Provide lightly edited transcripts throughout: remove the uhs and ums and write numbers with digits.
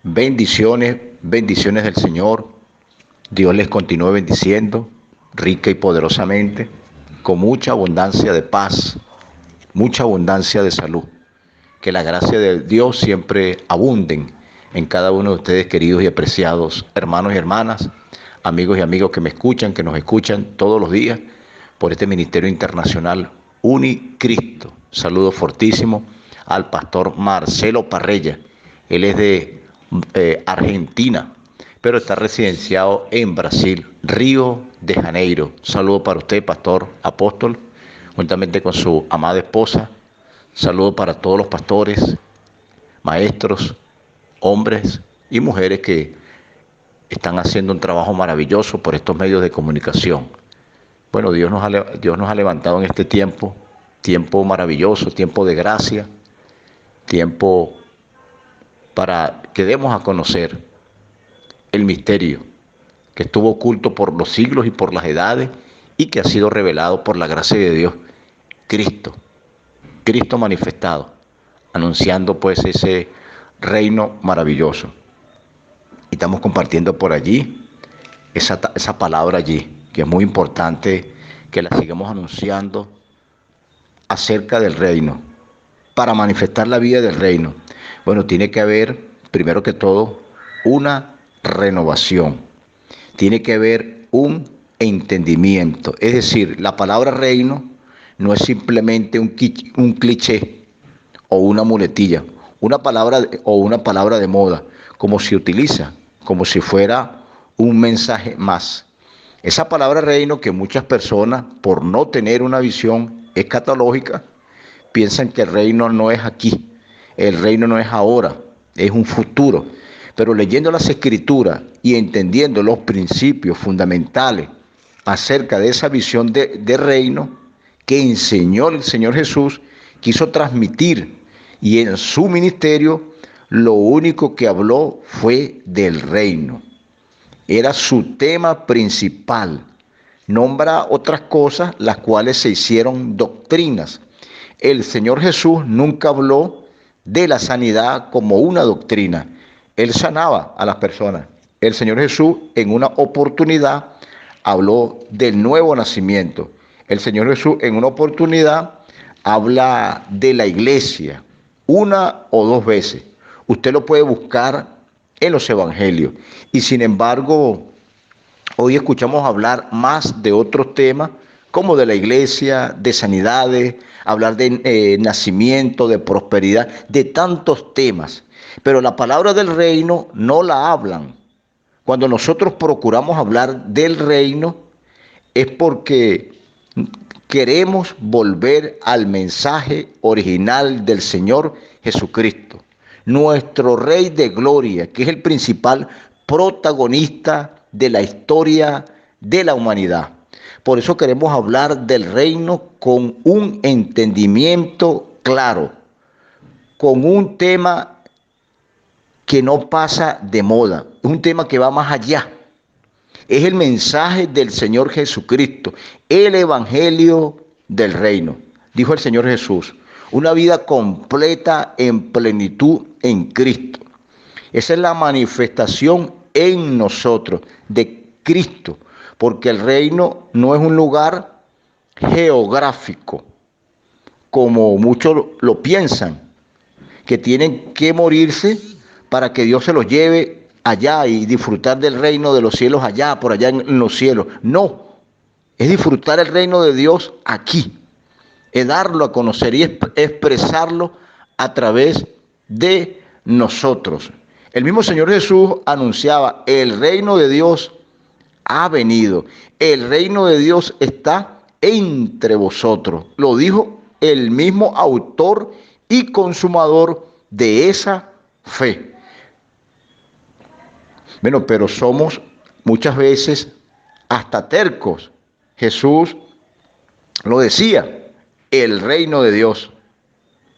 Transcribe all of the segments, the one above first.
Bendiciones, bendiciones del Señor. Dios les continúe bendiciendo rica y poderosamente, con mucha abundancia de paz, mucha abundancia de salud. Que la gracia de Dios siempre abunden en cada uno de ustedes, queridos y apreciados hermanos y hermanas, amigos y amigos que me escuchan, que nos escuchan todos los días por este Ministerio Internacional Unicristo. Saludo fortísimo al pastor Marcelo Parrella. Él es de Argentina, pero está residenciado en Brasil, Río de Janeiro. Saludo para usted, pastor apóstol, juntamente con su amada esposa. Saludo para todos los pastores, maestros, hombres y mujeres que están haciendo un trabajo maravilloso por estos medios de comunicación. Bueno, Dios nos ha levantado en este tiempo maravilloso, tiempo de gracia, tiempo para que demos a conocer el misterio que estuvo oculto por los siglos y por las edades y que ha sido revelado por la gracia de Dios, Cristo manifestado, anunciando pues ese reino maravilloso. Y estamos compartiendo por allí esa palabra allí, que es muy importante que la sigamos anunciando acerca del reino, para manifestar la vida del reino. Bueno, tiene que haber, primero que todo, una renovación. Tiene que haber un entendimiento. Es decir, la palabra reino no es simplemente un cliché o una muletilla, una palabra de moda, como se utiliza, como si fuera un mensaje más. Esa palabra reino que muchas personas, por no tener una visión escatológica, piensan que el reino no es aquí, el reino no es ahora, es un futuro. Pero leyendo las Escrituras y entendiendo los principios fundamentales acerca de esa visión de reino que enseñó el Señor Jesús, quiso transmitir, y en su ministerio lo único que habló fue del reino. Era su tema principal. Nombra otras cosas, las cuales se hicieron doctrinas. El Señor Jesús nunca habló de la sanidad como una doctrina. Él sanaba a las personas. El Señor Jesús en una oportunidad habló del nuevo nacimiento. El Señor Jesús en una oportunidad habla de la iglesia, una o dos veces. Usted lo puede buscar en los evangelios. Y sin embargo, hoy escuchamos hablar más de otros temas, como de la iglesia, de sanidades, hablar de nacimiento, de prosperidad, de tantos temas. Pero la palabra del reino no la hablan. Cuando nosotros procuramos hablar del reino, es porque queremos volver al mensaje original del Señor Jesucristo, nuestro Rey de Gloria, que es el principal protagonista de la historia de la humanidad. Por eso queremos hablar del reino con un entendimiento claro, con un tema que no pasa de moda, es un tema que va más allá. Es el mensaje del Señor Jesucristo, el evangelio del reino. Dijo el Señor Jesús, una vida completa en plenitud en Cristo. Esa es la manifestación en nosotros de Cristo, porque el reino no es un lugar geográfico, como muchos lo piensan, que tienen que morirse para que Dios se los lleve allá y disfrutar del reino de los cielos allá, por allá en los cielos. No, es disfrutar el reino de Dios aquí, es darlo a conocer y expresarlo a través de nosotros. El mismo Señor Jesús anunciaba, el reino de Dios ha venido, el reino de Dios está entre vosotros. Lo dijo el mismo autor y consumador de esa fe. Bueno, pero somos muchas veces hasta tercos. Jesús lo decía, el reino de Dios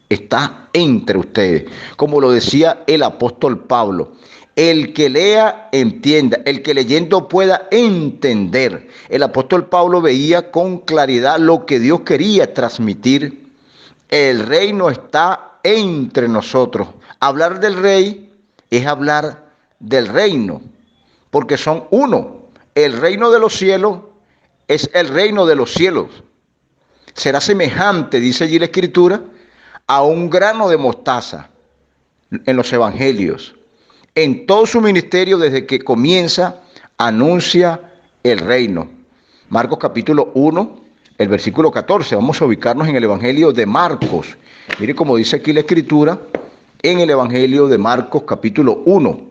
está entre ustedes. Como lo decía el apóstol Pablo, el que lea, entienda, el que leyendo pueda entender. El apóstol Pablo veía con claridad lo que Dios quería transmitir. El reino está entre nosotros. Hablar del rey es hablar del reino, porque son uno. El reino de los cielos es el reino de los cielos. Será semejante, dice allí la Escritura, a un grano de mostaza en los evangelios. En todo su ministerio, desde que comienza, anuncia el reino. Marcos capítulo 1, el versículo 14. Vamos a ubicarnos en el evangelio de Marcos. Mire cómo dice aquí la Escritura, en el evangelio de Marcos capítulo 1,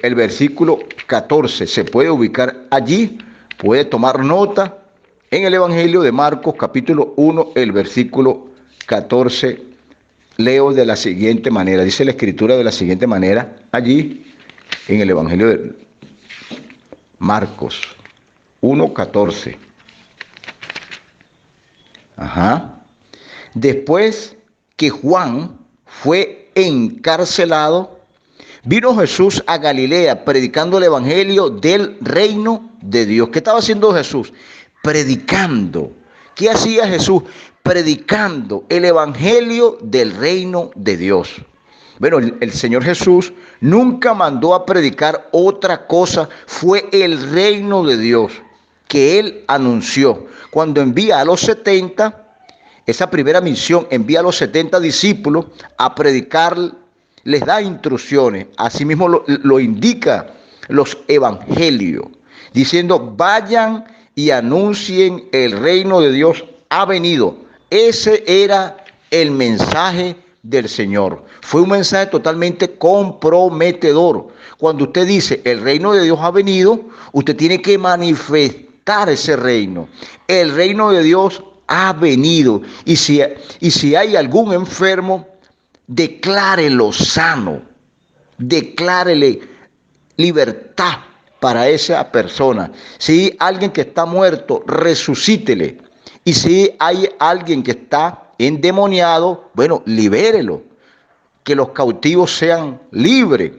el versículo 14. Se puede ubicar allí, puede tomar nota en el evangelio de Marcos capítulo 1, el versículo 14. Leo de la siguiente manera, dice la Escritura de la siguiente manera, allí en el Evangelio de Marcos 1:14. Después que Juan fue encarcelado, vino Jesús a Galilea predicando el Evangelio del reino de Dios. ¿Qué estaba haciendo Jesús? Predicando. ¿Qué hacía Jesús? Predicando el evangelio del reino de Dios. Bueno, el Señor Jesús nunca mandó a predicar otra cosa, fue el reino de Dios que Él anunció. Cuando envía a los 70, esa primera misión, envía a los 70 discípulos a predicar, les da instrucciones, asimismo lo indica los evangelios, diciendo: vayan y anuncien el reino de Dios ha venido. Ese era el mensaje del Señor. Fue un mensaje totalmente comprometedor. Cuando usted dice el reino de Dios ha venido, usted tiene que manifestar ese reino. El reino de Dios ha venido. Y si hay algún enfermo, declárelo sano. Declárele libertad para esa persona. Si alguien que está muerto, resucítele. Y si hay alguien que está endemoniado, bueno, libérelo. Que los cautivos sean libres,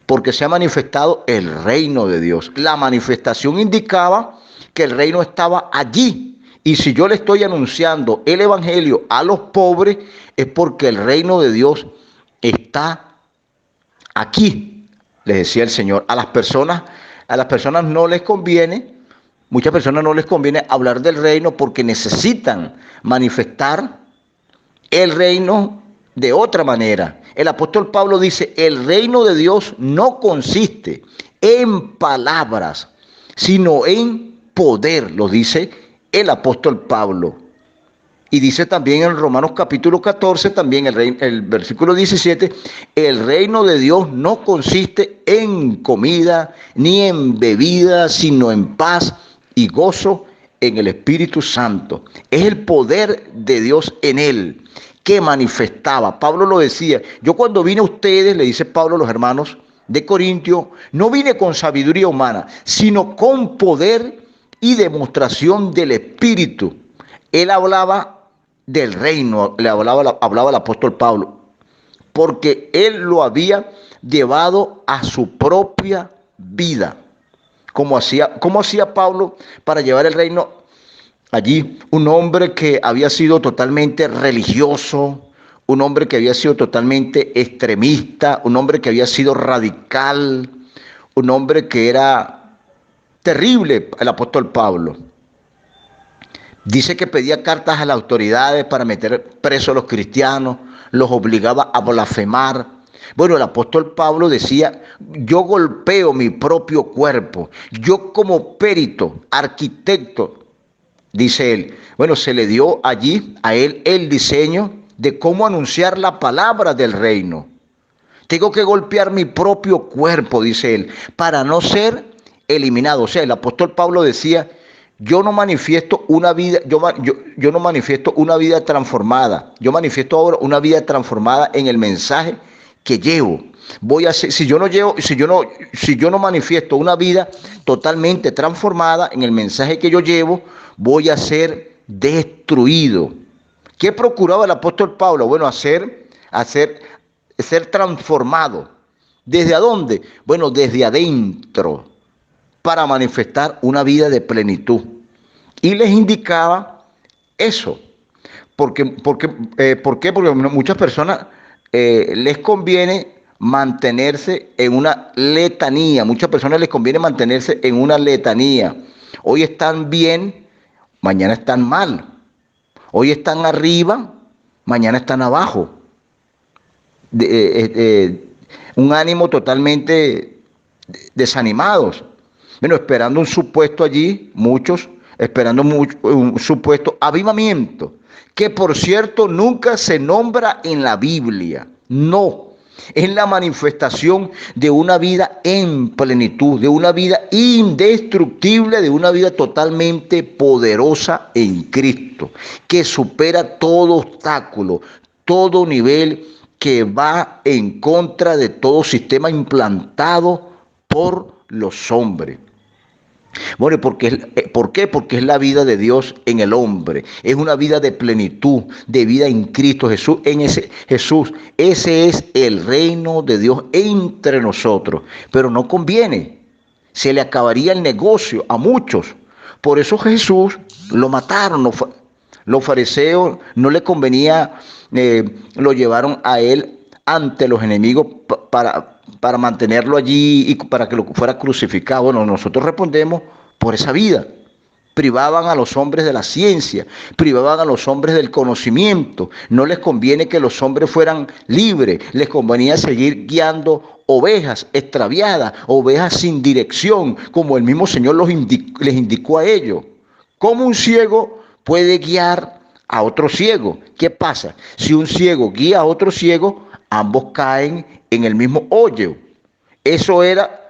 porque se ha manifestado el reino de Dios. La manifestación indicaba que el reino estaba allí. Y si yo le estoy anunciando el evangelio a los pobres, es porque el reino de Dios está aquí, les decía el Señor. A las personas no les conviene. Muchas personas no les conviene hablar del reino porque necesitan manifestar el reino de otra manera. El apóstol Pablo dice: el reino de Dios no consiste en palabras, sino en poder, lo dice el apóstol Pablo. Y dice también en Romanos capítulo 14, también el versículo 17, el reino de Dios no consiste en comida ni en bebida, sino en paz y gozo en el Espíritu Santo. Es el poder de Dios en él que manifestaba. Pablo lo decía: yo cuando vine a ustedes, le dice Pablo a los hermanos de Corintio, no vine con sabiduría humana, sino con poder y demostración del Espíritu. Él hablaba del reino, hablaba el apóstol Pablo, porque él lo había llevado a su propia vida. ¿Cómo hacía Pablo para llevar el reino allí? Un hombre que había sido totalmente religioso, un hombre que había sido totalmente extremista, un hombre que había sido radical, un hombre que era terrible, el apóstol Pablo. Dice que pedía cartas a las autoridades para meter presos a los cristianos, los obligaba a blasfemar. Bueno, el apóstol Pablo decía: yo golpeo mi propio cuerpo, yo como perito, arquitecto, dice él. Bueno, se le dio allí a él el diseño de cómo anunciar la palabra del reino. Tengo que golpear mi propio cuerpo, dice él, para no ser eliminado. O sea, el apóstol Pablo decía: yo no manifiesto una vida, yo no manifiesto una vida transformada. Yo manifiesto ahora una vida transformada en el mensaje que llevo. Voy a hacer, si yo no manifiesto una vida totalmente transformada en el mensaje que yo llevo, voy a ser destruido. ¿Qué procuraba el apóstol Pablo? Bueno, ser transformado. ¿Desde dónde? Bueno, desde adentro, para manifestar una vida de plenitud. Y les indicaba eso. ¿Por qué? Porque muchas personas les conviene mantenerse en una letanía. Muchas personas les conviene mantenerse en una letanía. Hoy están bien, mañana están mal. Hoy están arriba, mañana están abajo. Un ánimo totalmente desanimados. Bueno, esperando un supuesto allí, muchos, esperando un supuesto avivamiento, que por cierto nunca se nombra en la Biblia. No, es la manifestación de una vida en plenitud, de una vida indestructible, de una vida totalmente poderosa en Cristo, que supera todo obstáculo, todo nivel, que va en contra de todo sistema implantado por los hombres. Bueno, ¿por qué? Porque es la vida de Dios en el hombre. Es una vida de plenitud, de vida en Cristo Jesús. Ese es el reino de Dios entre nosotros. Pero no conviene. Se le acabaría el negocio a muchos. Por eso Jesús lo mataron. Los fariseos no le convenía, lo llevaron a él ante los enemigos para mantenerlo allí y para que lo fuera crucificado. Bueno, nosotros respondemos por esa vida. Privaban a los hombres de la ciencia, privaban a los hombres del conocimiento. No les conviene que los hombres fueran libres, les convenía seguir guiando ovejas extraviadas, ovejas sin dirección, como el mismo Señor les indicó a ellos. ¿Cómo un ciego puede guiar a otro ciego? ¿Qué pasa? Si un ciego guía a otro ciego, ambos caen en el mismo hoyo. Eso era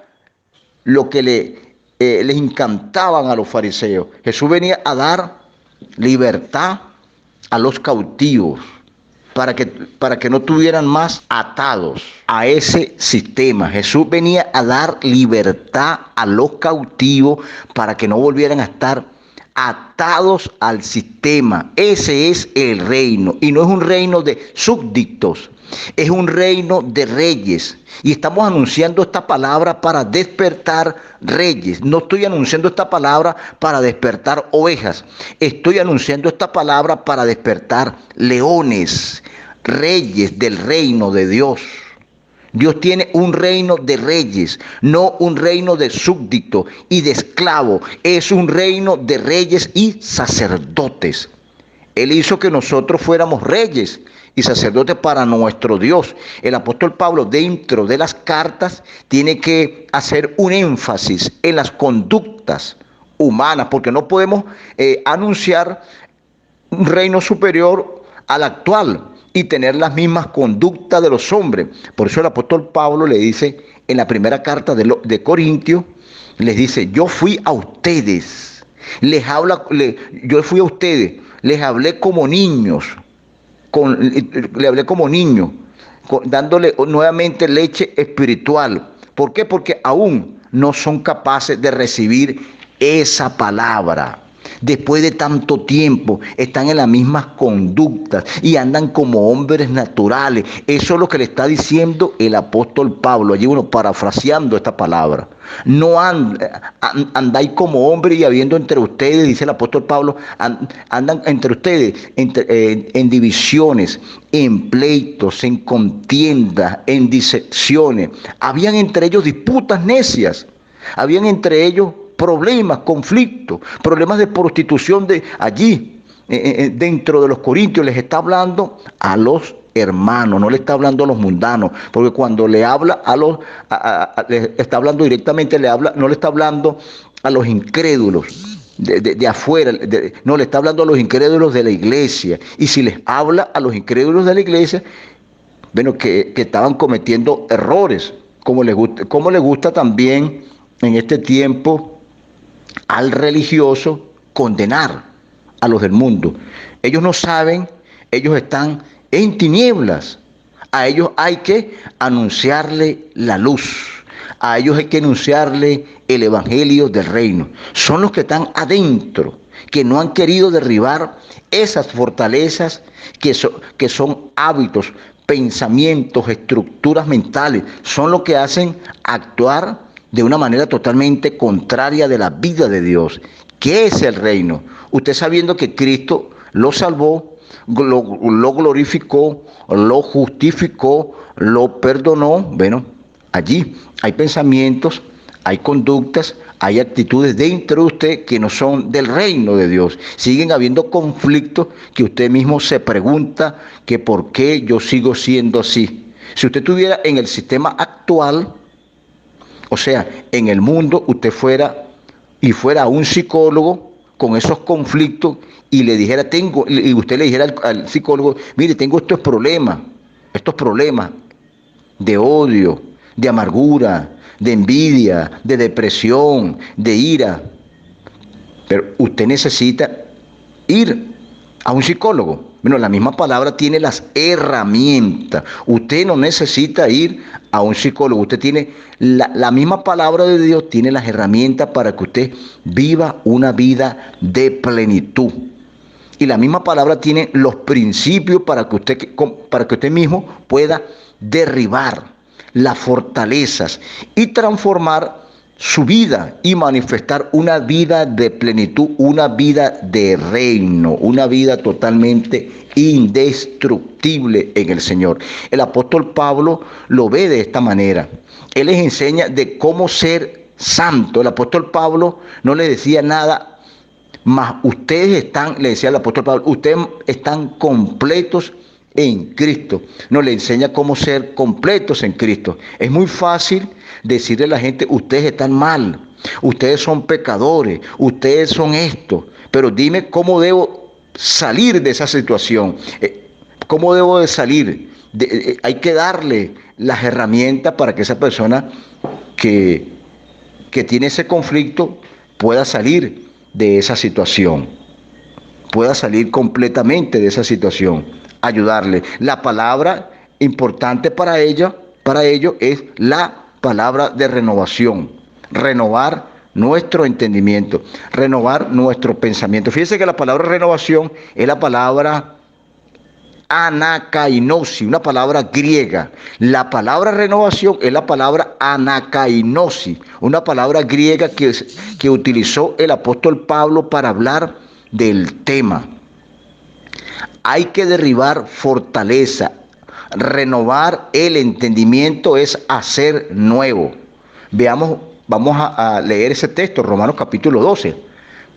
lo que les encantaban a los fariseos. Jesús venía a dar libertad a los cautivos, para que no estuvieran más atados a ese sistema. Jesús venía a dar libertad a los cautivos para que no volvieran a estar atados al sistema. Ese es el reino, y no es un reino de súbditos, es un reino de reyes. Y estamos anunciando esta palabra para despertar reyes. No estoy anunciando esta palabra para despertar ovejas. Estoy anunciando esta palabra para despertar leones, reyes del reino de Dios. Dios tiene un reino de reyes, no un reino de súbditos y de esclavos. Es un reino de reyes y sacerdotes. Él hizo que nosotros fuéramos reyes y sacerdotes para nuestro Dios. El apóstol Pablo, dentro de las cartas, tiene que hacer un énfasis en las conductas humanas, porque no podemos anunciar un reino superior al actual y tener las mismas conductas de los hombres. Por eso el apóstol Pablo le dice en la primera carta de Corintios, les dice: yo fui a ustedes, yo fui a ustedes, les hablé como niños, dándole nuevamente leche espiritual. ¿Por qué? Porque aún no son capaces de recibir esa palabra. Después de tanto tiempo están en las mismas conductas y andan como hombres naturales. Eso es lo que le está diciendo el apóstol Pablo, allí uno parafraseando esta palabra. No andáis como hombres, y habiendo entre ustedes, dice el apóstol Pablo, andan entre ustedes en divisiones, en pleitos, en contiendas, en disecciones. Habían entre ellos disputas necias, habían entre ellos problemas, conflictos, problemas de prostitución de allí, dentro de los corintios. Les está hablando a los hermanos, no le está hablando a los mundanos, porque cuando le habla le está hablando directamente, no le está hablando a los incrédulos de afuera, no, le está hablando a los incrédulos de la iglesia. Y si les habla a los incrédulos de la iglesia, bueno, que estaban cometiendo errores, como les gusta también en este tiempo al religioso condenar a los del mundo. Ellos no saben, ellos están en tinieblas. A ellos hay que anunciarle la luz. A ellos hay que anunciarle el evangelio del reino. Son los que están adentro, que no han querido derribar esas fortalezas que son hábitos, pensamientos, estructuras mentales. Son los que hacen actuar de una manera totalmente contraria de la vida de Dios. ¿Qué es el reino? Usted, sabiendo que Cristo lo salvó, lo glorificó, lo justificó, lo perdonó. Bueno, allí hay pensamientos, hay conductas, hay actitudes dentro de usted que no son del reino de Dios. Siguen habiendo conflictos que usted mismo se pregunta que por qué yo sigo siendo así. Si usted estuviera en el sistema actual, o sea, en el mundo, usted fuera a un psicólogo con esos conflictos y le dijera, y usted le dijera al psicólogo, mire, tengo estos problemas de odio, de amargura, de envidia, de depresión, de ira. Pero usted necesita ir a un psicólogo. Bueno, la misma palabra tiene las herramientas. Usted no necesita ir a un psicólogo. Usted tiene la misma palabra de Dios, tiene las herramientas para que usted viva una vida de plenitud. Y la misma palabra tiene los principios para que usted mismo pueda derribar las fortalezas y transformar su vida y manifestar una vida de plenitud, una vida de reino, una vida totalmente indestructible en el Señor. El apóstol Pablo lo ve de esta manera. Él les enseña de cómo ser santo. El apóstol Pablo no le decía nada más. Le decía el apóstol Pablo, ustedes están completos en Cristo. No, le enseña cómo ser completos en Cristo. Es muy fácil decirle a la gente, ustedes están mal, ustedes son pecadores, ustedes son esto, pero dime cómo debo salir de esa situación, cómo debo de salir. Hay que darle las herramientas para que esa persona que tiene ese conflicto pueda salir de esa situación, pueda salir completamente de esa situación, ayudarle. La palabra importante para ello es la palabra de renovación, renovar nuestro entendimiento, renovar nuestro pensamiento. Fíjense que la palabra renovación es la palabra anakainosis, una palabra griega. La palabra renovación es la palabra anakainosis, una palabra griega que utilizó el apóstol Pablo para hablar del tema. Hay que derribar fortaleza. Renovar el entendimiento es hacer nuevo. Vamos a leer ese texto, Romanos capítulo 12.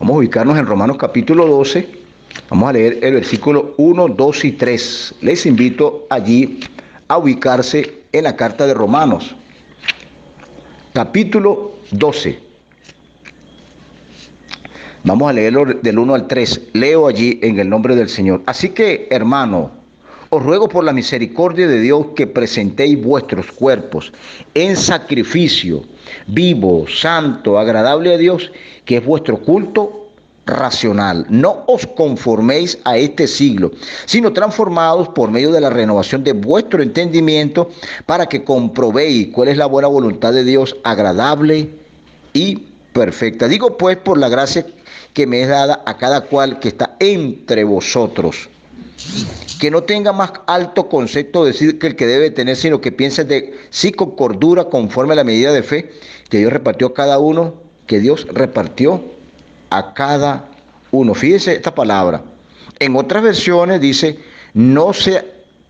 Vamos a ubicarnos en Romanos capítulo 12. Vamos a leer el versículo 1, 2 y 3. Les invito allí a ubicarse en la carta de Romanos, capítulo 12. Vamos a leerlo del 1 al 3. Leo allí en el nombre del Señor. Así que, hermano, os ruego por la misericordia de Dios que presentéis vuestros cuerpos en sacrificio vivo, santo, agradable a Dios, que es vuestro culto racional. No os conforméis a este siglo, sino transformados por medio de la renovación de vuestro entendimiento, para que comprobéis cuál es la buena voluntad de Dios, agradable y perfecta. Digo pues, por la gracia que me es dada a cada cual que está entre vosotros, que no tenga más alto concepto de decir que el que debe tener, sino que piense de sí con cordura, conforme a la medida de fe que Dios repartió a cada uno, que Dios repartió a cada uno. Fíjense esta palabra. En otras versiones dice, no se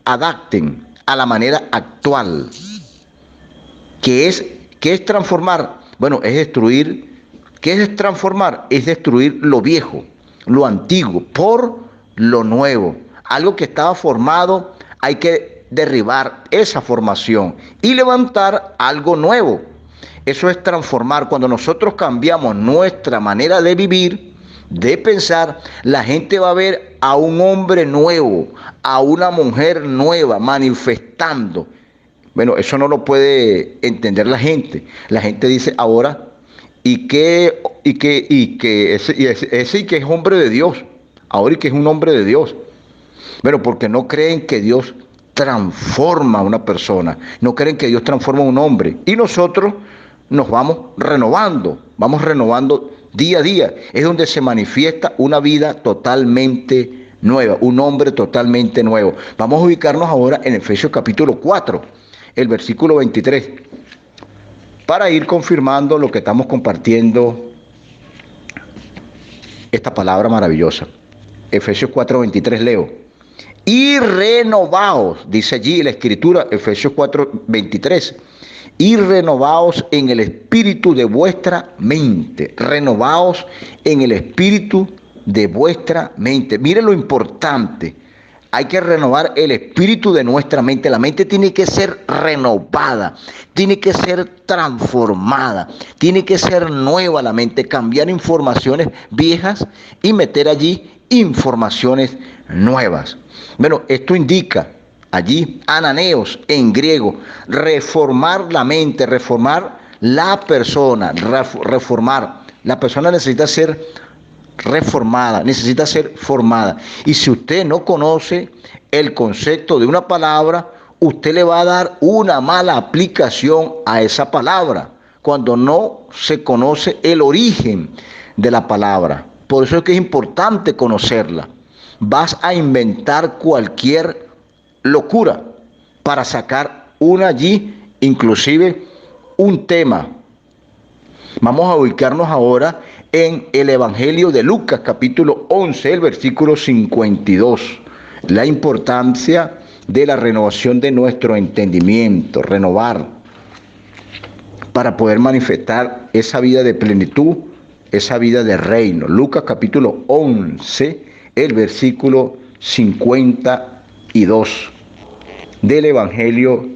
adapten a la manera actual. ¿Qué es transformar? Bueno, es destruir. ¿Qué es transformar? Es destruir lo viejo, lo antiguo, por lo nuevo. Algo que estaba formado, hay que derribar esa formación y levantar algo nuevo. Eso es transformar. Cuando nosotros cambiamos nuestra manera de vivir, de pensar, la gente va a ver a un hombre nuevo, a una mujer nueva manifestando. Bueno, eso no lo puede entender la gente. La gente dice ahora, ese que es hombre de Dios, ahora y que es un hombre de Dios. Bueno, porque no creen que Dios transforma a una persona, no creen que Dios transforma a un hombre. Y nosotros nos vamos renovando día a día. Es donde se manifiesta una vida totalmente nueva, un hombre totalmente nuevo. Vamos a ubicarnos ahora en Efesios capítulo 4, el versículo 23, para ir confirmando lo que estamos compartiendo, esta palabra maravillosa. Efesios 4:23 leo. y renovaos, dice allí la Escritura, Efesios 4:23, y renovaos en el espíritu de vuestra mente, renovaos en el espíritu de vuestra mente. Mire lo importante, hay que renovar el espíritu de nuestra mente. La mente tiene que ser renovada, tiene que ser transformada, tiene que ser nueva la mente, cambiar informaciones viejas y meter allí informaciones nuevas. Bueno, esto indica allí, ananeos en griego, reformar la mente, reformar la persona, reformar. La persona necesita ser reformada, necesita ser formada. Y si usted no conoce el concepto de una palabra, usted le va a dar una mala aplicación a esa palabra cuando no se conoce el origen de la palabra. Por eso es que es importante conocerla. Vas a inventar cualquier locura para sacar una allí, inclusive un tema. Vamos a ubicarnos ahora en el Evangelio de Lucas, capítulo 11, el versículo 52. La importancia de la renovación de nuestro entendimiento, renovar, para poder manifestar esa vida de plenitud, esa vida de reino. Lucas, capítulo 11, el versículo 52 del Evangelio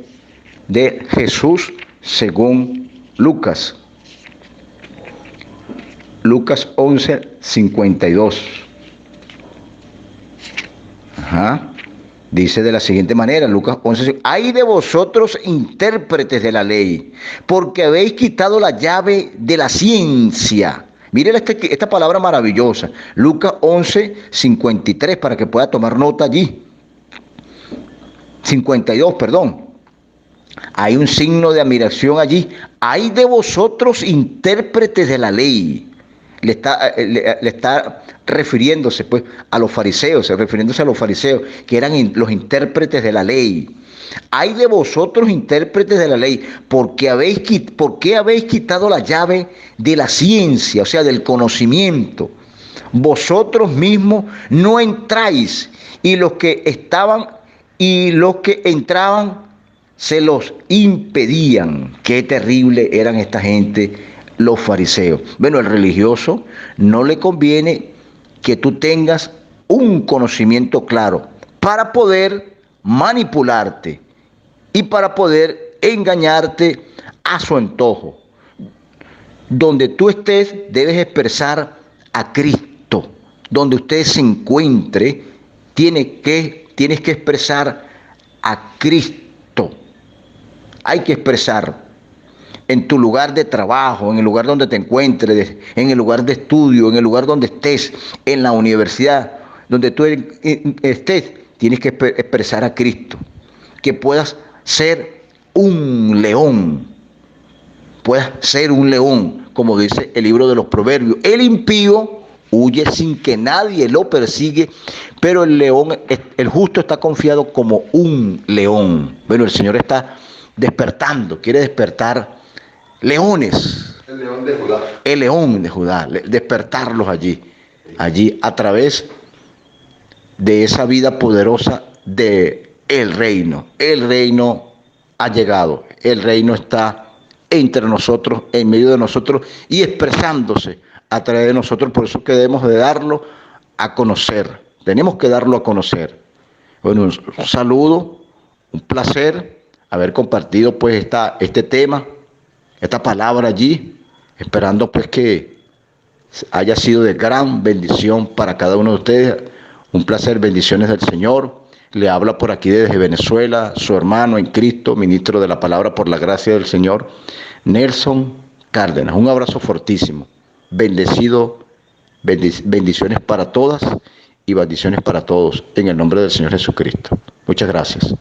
de Jesús según Lucas. Lucas 11, 52. Dice de la siguiente manera, Lucas 11, ay de vosotros intérpretes de la ley, porque habéis quitado la llave de la ciencia. Miren esta palabra maravillosa, Lucas 11, 53, para que pueda tomar nota allí. 52, perdón. Hay un signo de admiración allí. Ay de vosotros intérpretes de la ley. Le está refiriéndose pues a los fariseos, que eran los intérpretes de la ley. Ay de vosotros intérpretes de la ley, ¿por qué habéis quitado la llave de la ciencia, o sea, del conocimiento? Vosotros mismos no entráis, y los que entraban se los impedían. Qué terrible eran esta gente, los fariseos. Bueno, al religioso no le conviene que tú tengas un conocimiento claro para poder manipularte y para poder engañarte a su antojo. Donde tú estés, debes expresar a Cristo. Donde usted se encuentre, tienes que expresar a Cristo. Hay que expresar en tu lugar de trabajo, en el lugar donde te encuentres, en el lugar de estudio, en el lugar donde estés, en la universidad, donde tú estés, tienes que expresar a Cristo. Que puedas ser un león, como dice el libro de los Proverbios. El impío huye sin que nadie lo persigue, pero el justo está confiado como un león. Bueno, el Señor está despertando, quiere despertar leones. El león de Judá. El león de Judá, despertarlos allí a través de esa vida poderosa de el reino. El reino ha llegado, el reino está entre nosotros, en medio de nosotros y expresándose a través de nosotros. Por eso que debemos de darlo a conocer, tenemos que darlo a conocer. Bueno, un saludo, un placer haber compartido pues este tema, esta palabra allí, esperando pues que haya sido de gran bendición para cada uno de ustedes. Un placer, bendiciones del Señor. Le habla por aquí desde Venezuela su hermano en Cristo, ministro de la palabra por la gracia del Señor, Nelson Cárdenas. Un abrazo fortísimo, bendecido, bendiciones para todas y bendiciones para todos en el nombre del Señor Jesucristo. Muchas gracias.